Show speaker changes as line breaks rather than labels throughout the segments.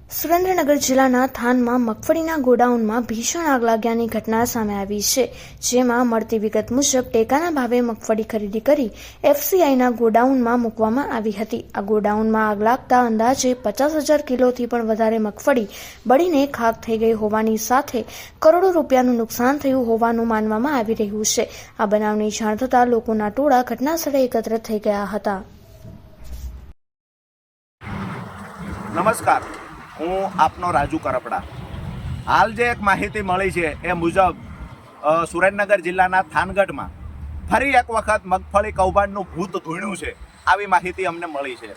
સુરેન્દ્રનગર જિલ્લાના થાનમાં મગફળીના ગોડાઉનમાં ભીષણ આગ લાગ્યાની ઘટના સામે આવી છે, જેમાં મળતી વિગત મુજબ ટેકાના ભાવે મગફળી ખરીદી કરી એફસીઆઈના ગોડાઉનમાં મૂકવામાં આવી હતી। આ ગોડાઉનમાં આગ લાગતા અંદાજે 50,000 કિલોથી પણ વધારે મગફળી બળીને ખાખ થઈ ગઈ હોવાની સાથે કરોડો રૂપિયાનું નુકસાન થયું હોવાનું માનવામાં આવી રહ્યું છે। આ બનાવની જાણ થતાં લોકોના ટોળા ઘટનાસ્થળે એકત્ર થઈ ગયા હતા।
નમસ્કાર, હું આપનો રાજુ કરપડા। હાલ જે એક માહિતી મળી છે એ મુજબ સુરેન્દ્રનગર જિલ્લાના થાનગઢમાં ફરી એક વખત મગફળી કૌભાંડનું ભૂત ધૂણ્યું છે, આવી માહિતી અમને મળી છે।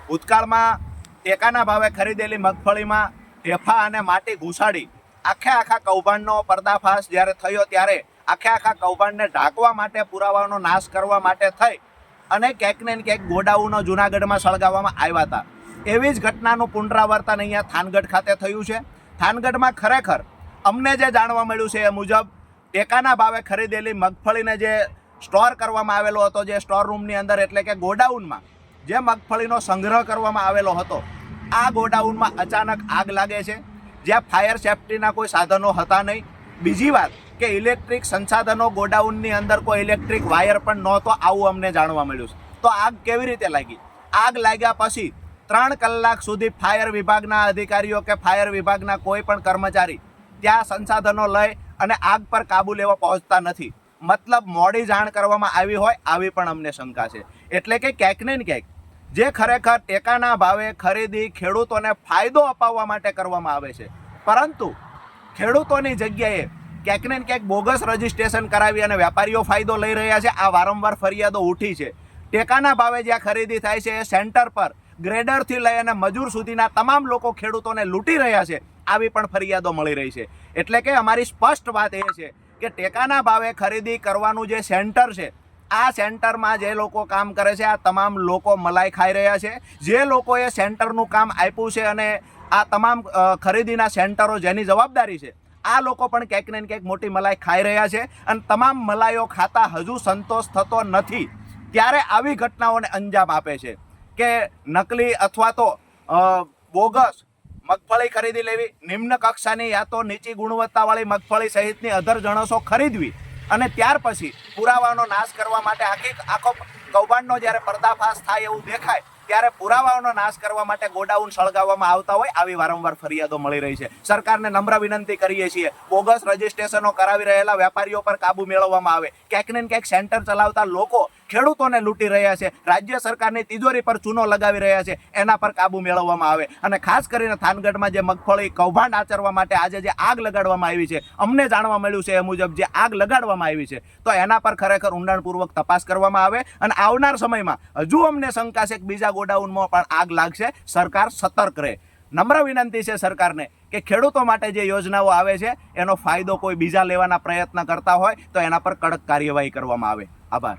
ભૂતકાળમાં ટેકાના ભાવે ખરીદેલી મગફળીમાં ઢેફા અને માટી ઘૂસાડી આખા કૌભાંડનો પર્દાફાશ જ્યારે થયો ત્યારે આખા કૌભાંડને ઢાંકવા માટે પુરાવાનો નાશ કરવા માટે થઈ અને ક્યાંક ને ક્યાંક ગોડાઉનો જૂનાગઢમાં સળગાવવામાં આવ્યા હતા। એવી જ ઘટનાનું પુનરાવર્તન અહીંયા થાનગઢ ખાતે થયું છે। થાનગઢમાં ખરેખર અમને જે જાણવા મળ્યું છે એ મુજબ ટેકાના ભાવે ખરીદેલી મગફળીને જે સ્ટોર કરવામાં આવેલો હતો, જે સ્ટોર રૂમની અંદર એટલે કે ગોડાઉનમાં જે મગફળીનો સંગ્રહ કરવામાં આવેલો હતો, આ ગોડાઉનમાં અચાનક આગ લાગે છે, જ્યાં ફાયર સેફ્ટીના કોઈ સાધનો હતા નહીં। બીજી વાત કે ઇલેક્ટ્રિક સંસાધનો ગોડાઉનની અંદર કોઈ ઇલેક્ટ્રિક વાયર પણ નહોતો, આવું અમને જાણવા મળ્યું છે। તો આગ કેવી રીતે લાગી? આગ લાગ્યા પછી 3 કલાક સુધી ફાયર વિભાગના અધિકારીઓ કે ફાયર વિભાગના કોઈ પણ કર્મચારી ત્યાં સંસાધનો લઈ અને આગ પર કાબુ લેવા પહોંચતા નથી। મતલબ મોડી જાણ કરવામાં આવી હોય, આવી પણ અમને શંકા છે। એટલે કે ક્યાંક ને ક્યાંક જે ખરેખર ટેકાના ભાવે ખરીદી ખેડૂતોને ફાયદો અપાવવા માટે કરવામાં આવે છે, પરંતુ ખેડૂતોની જગ્યાએ ક્યાંક ને ક્યાંક બોગસ રજીસ્ટ્રેશન કરાવી અને વેપારીઓ ફાયદો લઈ રહ્યા છે। આ વારંવાર ફરિયાદો ઉઠી છે। ટેકાના ભાવે જ્યાં ખરીદી થાય છે એ સેન્ટર પર ગ્રેડરથી લઈ અને મજૂર સુધીના તમામ લોકો ખેડૂતોને લૂંટી રહ્યા છે, આવી પણ ફરિયાદો મળી રહી છે। એટલે કે અમારી સ્પષ્ટ વાત એ છે કે ટેકાના ભાવે ખરીદી કરવાનું જે સેન્ટર છે, આ સેન્ટરમાં જે લોકો કામ કરે છે, આ તમામ લોકો મલાઈ ખાઈ રહ્યા છે। જે લોકોએ સેન્ટરનું કામ આપ્યું છે અને આ તમામ ખરીદીના સેન્ટરો જેની જવાબદારી છે, આ લોકો પણ ક્યાંક ને ક્યાંક મોટી મલાઈ ખાઈ રહ્યા છે અને તમામ મલાઈઓ ખાતા હજુ સંતોષ થતો નથી, ત્યારે આવી ઘટનાઓને અંજામ આપે છે કે નકલી અથવા તો બોગસ મગફળી ખરીદી લેવી, નિમ્ન કક્ષાની યા તો નીચી ગુણવત્તાવાળી મગફળી સહિતની અધર જણસો ખરીદવી અને ત્યાર પછી પુરાવાનો નાશ કરવા માટે આખો કૌભાંડનો જ્યારે પર્દાફાશ થાય એવું દેખાય ત્યારે પુરાવાનો નાશ કરવા માટે ગોડાઉન સળગાવવામાં આવતા હોય, આવી વારંવાર ફરિયાદો મળી રહી છે। સરકારને નમ્ર વિનંતી કરીએ છીએ, બોગસ રજીસ્ટ્રેશનો કરાવી રહેલા વેપારીઓ પર કાબુ મેળવવામાં આવે। ક્યાંક ને ક્યાંક સેન્ટર ચલાવતા લોકો ખેડૂતોને લૂંટી રહ્યા છે, રાજ્ય સરકારની તિજોરી પર ચૂનો લગાવી રહ્યા છે, એના પર કાબુ મેળવવામાં આવે। અને ખાસ કરીને થાનગઢમાં જે મગફળી કૌભાંડ આચરવા માટે આજે જે આગ લગાડવામાં આવી છે, અમને જાણવા મળ્યું છે એ મુજબ જે આગ લગાડવામાં આવી છે, તો એના પર ખરેખર ઊંડાણપૂર્વક તપાસ કરવામાં આવે અને આવનાર સમયમાં હજુ અમને શંકા છે કે બીજા ગોડાઉનમાં પણ આગ લાગશે। સરકાર સતર્ક રહે। નમ્ર વિનંતી છે સરકારને કે ખેડૂતો માટે જે યોજનાઓ આવે છે એનો ફાયદો કોઈ બીજા લેવાના પ્રયત્ન કરતા હોય તો એના પર કડક કાર્યવાહી કરવામાં આવે। આભાર।